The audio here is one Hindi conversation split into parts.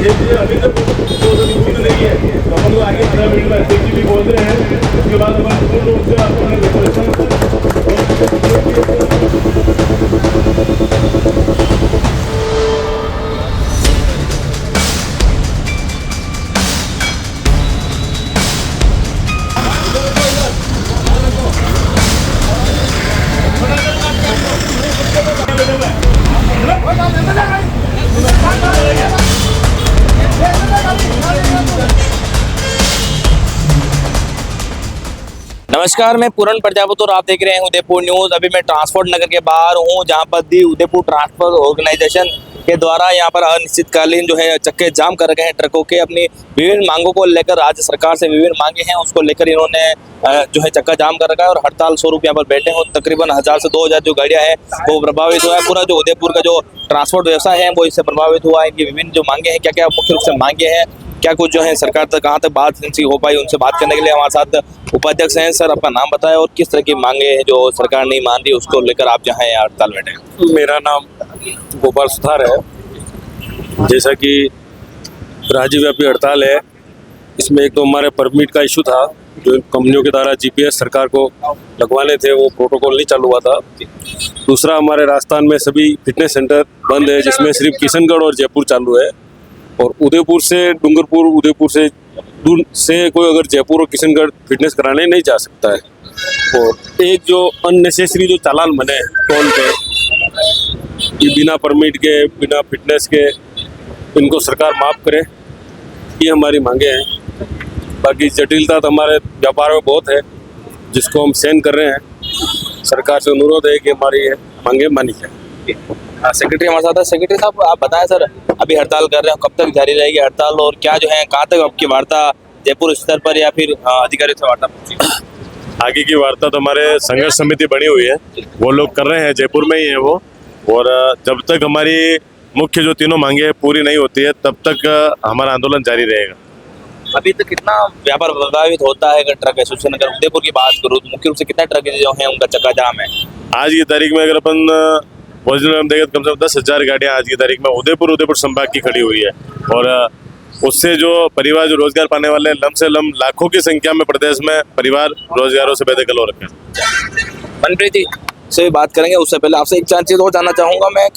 ये अभी तक तो नहीं है, तो अपन लोग आगे 15 मिनट में अध्यक्ष भी बोल रहे हैं, उसके बाद अपन पूर्ण रूप से अपने नमस्कार, मैं पूरन प्रजापति और आप देख रहे हैं उदयपुर न्यूज। अभी मैं ट्रांसपोर्ट नगर के बाहर हूं, जहां पर दी उदयपुर ट्रांसपोर्ट ऑर्गेनाइजेशन के द्वारा यहां पर अनिश्चितकालीन जो है चक्के जाम कर रखे हैं ट्रकों के। अपनी विभिन्न मांगों को लेकर राज्य सरकार से विभिन्न मांगे हैं, उसको लेकर इन्होंने जो है चक्का जाम कर रखा है और हड़ताल स्वरूप यहाँ पर बैठे हैं। तकरीबन 1000 से 2000 जो गाड़ियां हैं वो प्रभावित हुआ है। पूरा जो उदयपुर का जो ट्रांसपोर्ट व्यवसाय है वो इससे प्रभावित हुआ है। इनकी विभिन्न जो मांगे हैं, क्या क्या मुख्य रूप से मांगे हैं, क्या कुछ जो है सरकार तक कहाँ तक बात इनसे हो पाई, उनसे बात करने के लिए हमारे साथ उपाध्यक्ष हैं। सर, आपका नाम बताएं और किस तरह की मांगे हैं जो सरकार नहीं मान रही, उसको लेकर आप जहाँ हैं हड़ताल बैठे? मेरा नाम गोपाल सुथार है। जैसा कि राज्यव्यापी हड़ताल है, इसमें एक तो हमारे परमिट का इशू था, जो कंपनियों के द्वारा जीपीएस सरकार को लगवाने थे, वो प्रोटोकॉल नहीं चालू हुआ था। दूसरा, हमारे राजस्थान में सभी फिटनेस सेंटर बंद है, जिसमें सिर्फ किशनगढ़ और जयपुर चालू है। और उदयपुर से डूंगरपुर, उदयपुर से दूर से कोई अगर जयपुर और किशनगढ़ फिटनेस कराने नहीं जा सकता है। और एक जो अननेसेसरी जो चालान बने टोल पे, ये बिना परमिट के, बिना फिटनेस के, इनको सरकार माफ़ करे, ये हमारी मांगे हैं। बाकी जटिलता तो हमारे व्यापार में बहुत है, जिसको हम सहन कर रहे हैं। सरकार से अनुरोध है कि हमारी मांगे मानी जाए। सेक्रेटरी हमारे साथ है। सेक्रेटरी साहब, आप बताएं सर, अभी हड़ताल कर रहे हैं, कब तक जारी रहेगी हड़ताल और क्या जो है कहाँ तक आपकी वार्ता जयपुर स्तर पर या फिर अधिकारियों से वार्ता पहुंची? आगे की वार्ता तो हमारे संघर्ष समिति बनी हुई है, वो लोग कर रहे हैं, जयपुर में ही है वो। और जब तक हमारी मुख्य जो तीनों मांगे पूरी नहीं होती है, तब तक हमारा आंदोलन जारी रहेगा। अभी तक कितना व्यापार प्रभावित होता है अगर ट्रक एसोसिएशन, अगर उदयपुर की बात करूँ तो मुख्य रूप से कितना ट्रक जो है उनका चक्का जाम है? आज की तारीख में अगर अपन ओरिजिनल में देखें तो कम से कम 10,000 गाड़ियाँ आज की तारीख में उदयपुर संभाग की खड़ी हुई है। और उससे जो परिवार जो रोजगार पाने वाले लम से लम लाखों की संख्या में प्रदेश में परिवार रोजगारों से बेदखल हो रखे हैं। मनप्रीत जी से बात करेंगे, उससे पहले आपसे एक चार चीज और जानना चाहूंगा मैं।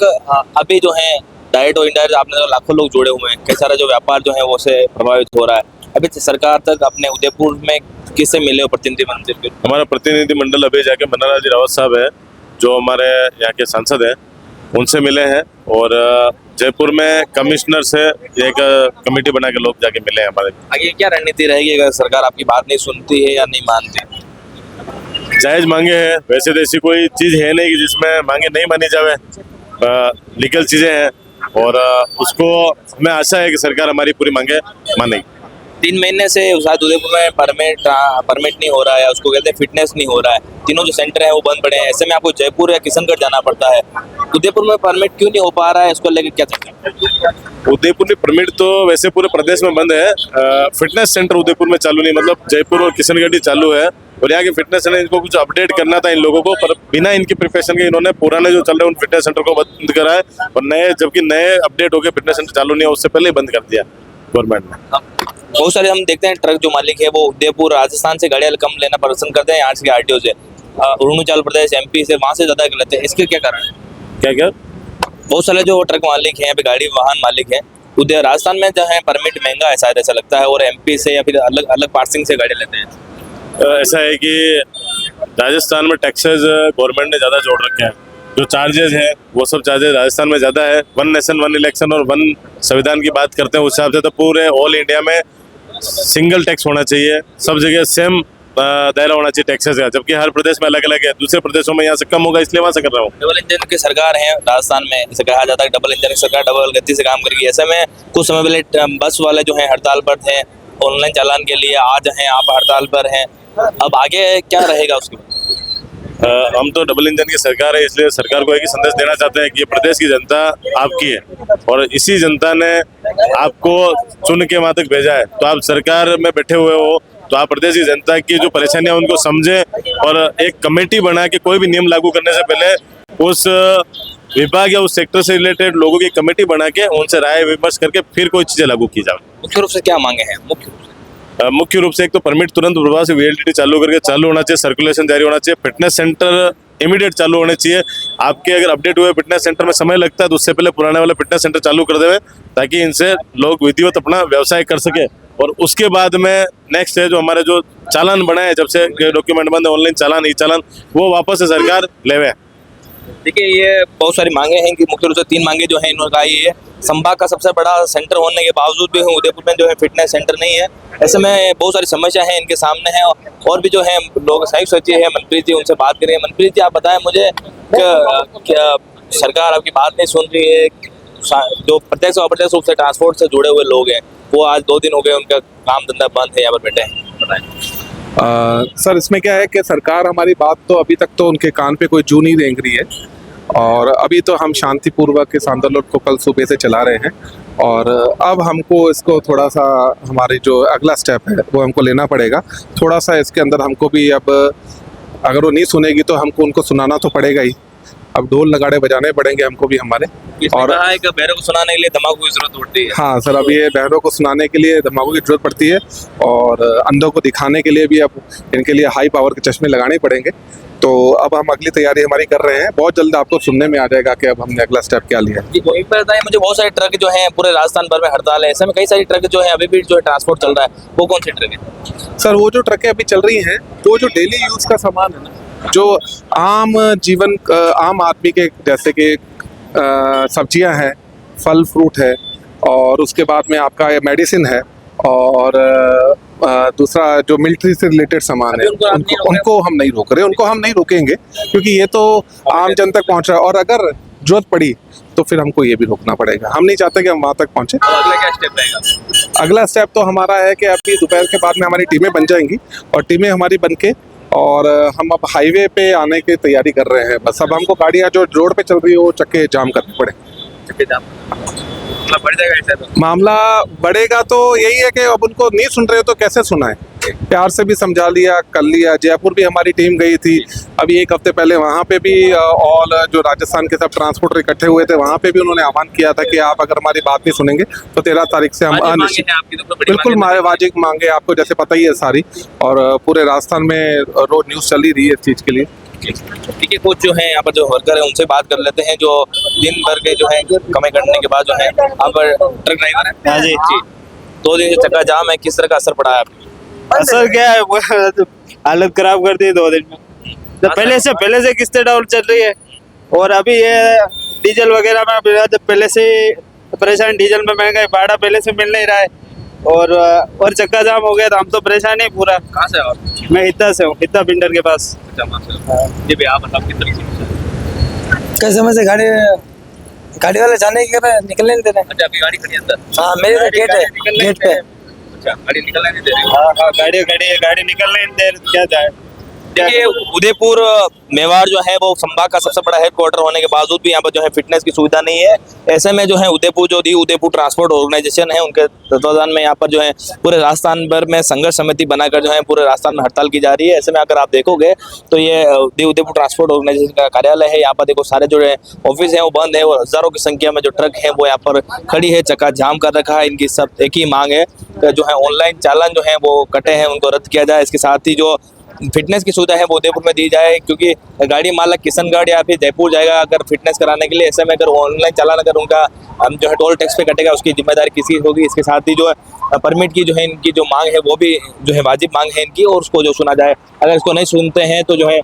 अभी जो है डायरेक्ट और इनडायरेक्ट आपने तो लाखों लोग जुड़े हुए हैं, कई सारा जो व्यापार जो है वो से प्रभावित हो रहा है। अभी सरकार तक अपने उदयपुर में किससे मिले हो प्रतिनिधि मंडल? हमारा प्रतिनिधि मंडल अभी जाके मन्नालाल जी रावत साहब है, जो हमारे यहाँ के सांसद हैं, उनसे मिले हैं। और जयपुर में कमिश्नर से एक कमेटी बना के लोग जाके मिले हैं हमारे। आगे क्या रणनीति रहेगी अगर सरकार आपकी बात नहीं सुनती है या नहीं मानती? जायज मांगे हैं, वैसे तो ऐसी कोई चीज़ है नहीं कि जिसमें मांगे नहीं मानी जावे, लीगल चीज़ें हैं। और उसको हमें आशा है कि सरकार हमारी पूरी मांगे मानेगी। 3 महीने से शायद उदयपुर में परमिट नहीं हो रहा है, उसको कहते हैं फिटनेस नहीं हो रहा है, तीनों जो सेंटर है वो बंद पड़े हैं। ऐसे में आपको जयपुर या किशनगढ़ जाना पड़ता है। उदयपुर में परमिट क्यों नहीं हो पा रहा है, इसको लेकर क्या चक्कर? उदयपुर में परमिट तो वैसे पूरे प्रदेश में बंद है, फिटनेस सेंटर उदयपुर में चालू नहीं, मतलब जयपुर और किशनगढ़ ही चालू है। और यहाँ के फिटनेस सेंटर, इनको कुछ अपडेट करना था इन लोगों को, पर बिना इनकी प्रिपरेशन के इन्होंने पुराने जो चल रहे हैं उन फिटनेस सेंटर को बंद करा है। और नए, जबकि नए अपडेट हो गए फिटनेस सेंटर चालू नहीं है, उससे पहले ही बंद कर दिया गवर्नमेंट ने। बहुत सारे हम देखते हैं ट्रक जो मालिक है वो उदयपुर राजस्थान से गाड़ियाँ कम लेना पसंद करते हैं, यहाँ के आरटीओ से, अरुणाचल प्रदेश एमपी से, वहाँ से ज्यादा लेते हैं। इसके क्या कारण है? क्या क्या बहुत सारे जो ट्रक मालिक हैं, गाड़ी वाहन मालिक हैं, उधर राजस्थान में जो है परमिट महंगा है शायद, ऐसा लगता है, और एमपी से या फिर अलग अलग पार्सिंग से गाड़ी लेते हैं। ऐसा है कि राजस्थान में टैक्सेस गवर्नमेंट ने ज़्यादा जोड़ रखे हैं, जो चार्जेस है वो सब चार्जेस राजस्थान में ज़्यादा है। 1 नेशन 1 इलेक्शन और 1 संविधान की बात करते हैं, उस हिसाब से तो पूरे ऑल इंडिया में सिंगल टैक्स होना चाहिए, सब जगह सेम दायरा होना चाहिए टैक्सेस का, जबकि हर प्रदेश में अलग अलग है। दूसरे प्रदेशों में यहाँ से कम होगा, इसलिए वहाँ से कर रहा हूँ। डबल इंजन की सरकार है राजस्थान में, इसे कहा जाता है डबल इंजन की सरकार डबल गति से काम करेगी। ऐसे में कुछ समय पहले बस वाले जो है हड़ताल पर थे ऑनलाइन चालान के लिए, आज हैं आप हड़ताल पर हैं, अब आगे क्या रहेगा उसके बाद? हम तो डबल इंजन की सरकार है, इसलिए सरकार को एक ही संदेश देना चाहते हैं कि ये प्रदेश की जनता आपकी है और इसी जनता ने आपको चुन के वहाँ तक भेजा है। तो आप सरकार में बैठे हुए हो तो आप प्रदेश की जनता की जो परेशानियां उनको समझें और एक कमेटी बना के कोई भी नियम लागू करने से पहले उस विभाग या उस सेक्टर से रिलेटेड लोगों की कमेटी बना के उनसे राय विमर्श करके फिर कोई चीज़ें लागू की जाए। मुख्य रूप से क्या मांगे हैं? मुख्य रूप से एक तो परमिट तुरंत प्रभाव से VLTT चालू करके चालू होना चाहिए, सर्कुलेशन जारी होना चाहिए, फिटनेस सेंटर इमीडिएट चालू होने चाहिए। आपके अगर अपडेट हुए फिटनेस सेंटर में समय लगता है तो उससे पहले पुराने वाले फिटनेस सेंटर चालू कर देवे, ताकि इनसे लोग विधिवत अपना व्यवसाय कर सके। और उसके बाद में नेक्स्ट है जो हमारे जो चालान बनाए, जब से डॉक्यूमेंट बंद है, ऑनलाइन चालान, ई चालान, वो वापस से सरकार लेवे। देखिए, ये बहुत सारी मांगे हैं कि मुख्य रूप से 3 मांगे जो हैं इन्होंने कहा। ये संभाग का सबसे बड़ा सेंटर होने के बावजूद भी उदयपुर में जो है फिटनेस सेंटर नहीं है। ऐसे में बहुत सारी समस्या है इनके सामने है। और भी जो है लोग संयुक्त सचिव है मनप्रीत जी, उनसे बात करें। मनप्रीत जी, आप बताएं मुझे क्या सरकार आपकी बात नहीं सुन रही है? जो प्रत्यक्ष और अप्रत्यक्ष रूप से ट्रांसपोर्ट से जुड़े हुए लोग हैं, वो आज 2 दिन हो गए उनका काम धंधा बंद है, यहाँ पर बैठे हैं, बताएं। सर, इसमें क्या है कि सरकार हमारी बात तो अभी तक तो उनके कान पे कोई जू नहीं रेंग रही है। और अभी तो हम शांतिपूर्वक इस आंदोलन को कल सुबह से चला रहे हैं। और अब हमको इसको थोड़ा सा, हमारी जो अगला स्टेप है वो हमको लेना पड़ेगा। थोड़ा सा इसके अंदर हमको भी, अब अगर वो नहीं सुनेगी तो हमको उनको सुनाना तो पड़ेगा ही। अब ढोल नगाड़े बजाने पड़ेंगे हमको भी हमारे। और कहा है कि बहरों को सुनाने के लिए धमाकों की जरूरत पड़ती है। हाँ सर, अब ये बहरों को सुनाने के लिए धमाकों की जरूरत पड़ती है। और अंधों को दिखाने के लिए भी अब इनके लिए हाई पावर के चश्मे लगाने पड़ेंगे। तो अब हम अगली तैयारी हमारी कर रहे हैं। बहुत जल्द आपको सुनने में आ जाएगा कि अब हमने अगला स्टेप क्या लिया है। जी, वहीं पर बताइए मुझे, बहुत सारे ट्रक जो हैं पूरे राजस्थान भर में हड़ताल है। ऐसे में कई सारी ट्रक जो है अभी भी जो है ट्रांसपोर्ट चल रहा है, वो कौन सी ट्रक है? सर, वो जो ट्रकें अभी चल रही हैं, वो जो डेली यूज़ का सामान है ना, जो आम जीवन, आम आदमी के, जैसे कि सब्जियां हैं, फल फ्रूट है, और उसके बाद में आपका ये मेडिसिन है, और दूसरा जो मिलिट्री से रिलेटेड सामान है, उनको हम नहीं रोक रहे, उनको हम नहीं रोकेंगे, क्योंकि ये तो आम जन तक पहुंच रहा है। और अगर जरूरत पड़ी तो फिर हमको ये भी रोकना पड़ेगा। हम नहीं चाहते कि हम वहाँ तक पहुँचे। तो अगला क्या स्टेप रहेगा? अगला स्टेप तो हमारा है कि अभी दोपहर के बाद में हमारी टीमें बन जाएंगी, और टीमें हमारी बन के, और हम अब हाईवे पे आने की तैयारी कर रहे हैं। बस अब हमको गाड़ियाँ जो रोड पे चल रही है वो चक्के जाम करने पड़े। बढ़ जाएगा ऐसा तो? मामला बढ़ेगा तो यही है कि अब उनको नहीं सुन रहे हो तो कैसे सुनाएं। प्यार से भी समझा लिया, कर लिया। जयपुर भी हमारी टीम गई थी अभी 1 हफ्ते पहले, वहाँ पे भी ऑल जो राजस्थान के सब ट्रांसपोर्टर इकट्ठे हुए थे, वहाँ पे भी उन्होंने आह्वान किया था कि आप अगर हमारी बात नहीं सुनेंगे तो 13 तारीख से हम अनिश्चित, बिल्कुल वाजिब मांगे, आपको जैसे पता ही है सारी, और पूरे राजस्थान में रोज न्यूज़ चल ही रही है इस चीज़ के लिए। ठीक है, कुछ जो है यहाँ पर जो वर्कर है उनसे बात कर लेते हैं, जो दिन भर के जो है कमाई करने के बाद जो है, अब ट्रक ड्राइवर है। हाँ जी। 2 दिन से चक्का जाम है, किस तरह का असर पड़ा है आपको? असर क्या है, हालत खराब कर दी 2 दिन में। तो पहले से किस्तें डाउन चल रही है, और अभी ये डीजल वगैरह में पहले से परेशान, डीजल में महंगाई, भाड़ा पहले से मिल नहीं रहा है, और चक्का जाम हो गया तो हम तो परेशान ही पूरा। कहाँ से और? मैं हिता से हूँ, हिता पिंडर के पास। जी भैया, आप बताओ किस तरह की? कई समय से गाड़ी वाले जाने की कर रहे हैं, निकलने नहीं दे रहे। अच्छा, अभी गाड़ी खड़ी है अंदर? हाँ, मेरे तो गेट है, गेट पे। अच्छा, गाड़ी निकलने नहीं दे रही? हाँ, गाड़ी खड़ी है, गाड़ी निकलने नहीं दे रही, क्या जाए। देखिए, उदयपुर मेवाड़ जो है वो संभाग का सबसे बड़ा हेडक्वार्टर होने के बावजूद भी यहाँ पर जो है फिटनेस की सुविधा नहीं है। ऐसे में जो है उदयपुर ट्रांसपोर्ट ऑर्गेनाइजेशन है, उनके तत्वाधान में यहाँ पर जो है पूरे राजस्थान भर में संघर्ष समिति बनाकर जो है पूरे राजस्थान में हड़ताल की जा रही है। ऐसे में अगर आप देखोगे तो ये उदयपुर ट्रांसपोर्ट ऑर्गेनाइजेशन का कार्यालय है। यहाँ पर देखो सारे जो है ऑफिस है वो बंद है, और हजारों की संख्या में जो ट्रक है वो यहाँ पर खड़ी है, चक्का जाम कर रखा है। इनकी सब एक ही मांग है कि जो है ऑनलाइन चालान जो है वो कटे हैं, उनको रद्द किया जाए। इसके साथ ही जो फिटनेस की सुविधा है वो उदयपुर में दी जाए, क्योंकि गाड़ी मालक किशनगढ़ या फिर जयपुर जाएगा अगर फिटनेस कराने के लिए। ऐसे में अगर ऑनलाइन चालान अगर उनका जो है टोल टैक्स पे कटेगा, उसकी जिम्मेदारी किसी होगी। इसके साथ ही जो है परमिट की जो है इनकी जो मांग है वो भी जो है वाजिब मांग है इनकी, और उसको जो सुना जाए। अगर इसको नहीं सुनते हैं तो जो है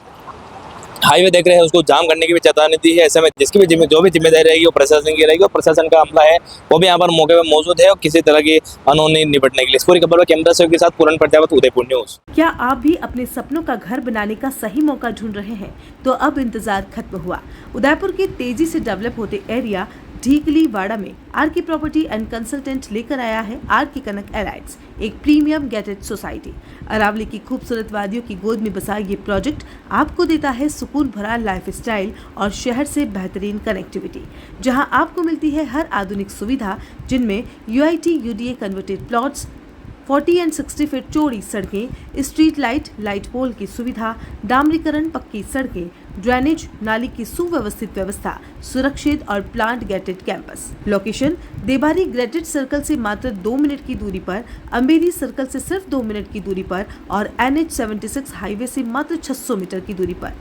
हाईवे देख रहे हैं उसको जाम करने की भी चेतावनी दी है। ऐसे में जिसकी भी जो भी जिम्मेदारी रहेगी वो प्रशासन की रहेगी, और प्रशासन का अमला है वो भी यहाँ पर मौके पर मौजूद है, और किसी तरह की अनहोनी निपटने के लिए। इस पूरी खबर में कैमरा सहयोग के साथ पूरन प्रजापत, उदयपुर न्यूज। क्या आप भी अपने सपनों का घर बनाने का सही मौका ढूंढ रहे हैं? तो अब इंतजार खत्म हुआ। उदयपुर के तेजी से डेवलप होते एरिया ढीकली वाड़ा में आरके प्रॉपर्टी एंड कंसल्टेंट लेकर आया है आरके कनक एलाइट्स, एक प्रीमियम गेटेड सोसाइटी। अरावली की खूबसूरत वादियों की गोद में बसा ये प्रोजेक्ट आपको देता है सुकून भरा लाइफस्टाइल और शहर से बेहतरीन कनेक्टिविटी, जहां आपको मिलती है हर आधुनिक सुविधा, जिनमें UIT UDA converted plots, 40 and 60 feet चौड़ी सड़कें, स्ट्रीट लाइट, लाइट पोल की सुविधा, डामरीकरण, पक्की सड़कें, ड्रेनेज, नाली की सुव्यवस्थित व्यवस्था, सुरक्षित और plant gated campus. Location Debari ग्रेटेड सर्कल से मात्र 2 मिनट की दूरी पर, अम्बेरी सर्कल से सिर्फ 2 मिनट की दूरी पर और NH76 हाईवे से मात्र 600 मीटर की दूरी पर,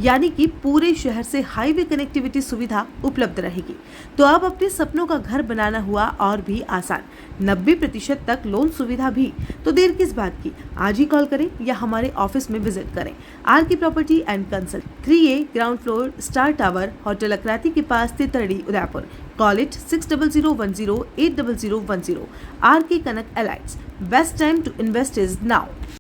यानी कि पूरे शहर से हाईवे कनेक्टिविटी सुविधा उपलब्ध रहेगी। तो अब अपने सपनों का घर बनाना हुआ और भी आसान, 90% तक लोन सुविधा भी। तो देर किस बात की, आज ही कॉल करें या हमारे ऑफिस में विजिट करें। RK property and consult, 3A ground floor, star tower, hotel Akrati के पास, Titardi, Udaipur. Call it 6010 80010। RK Kanak elites, best time to invest is now.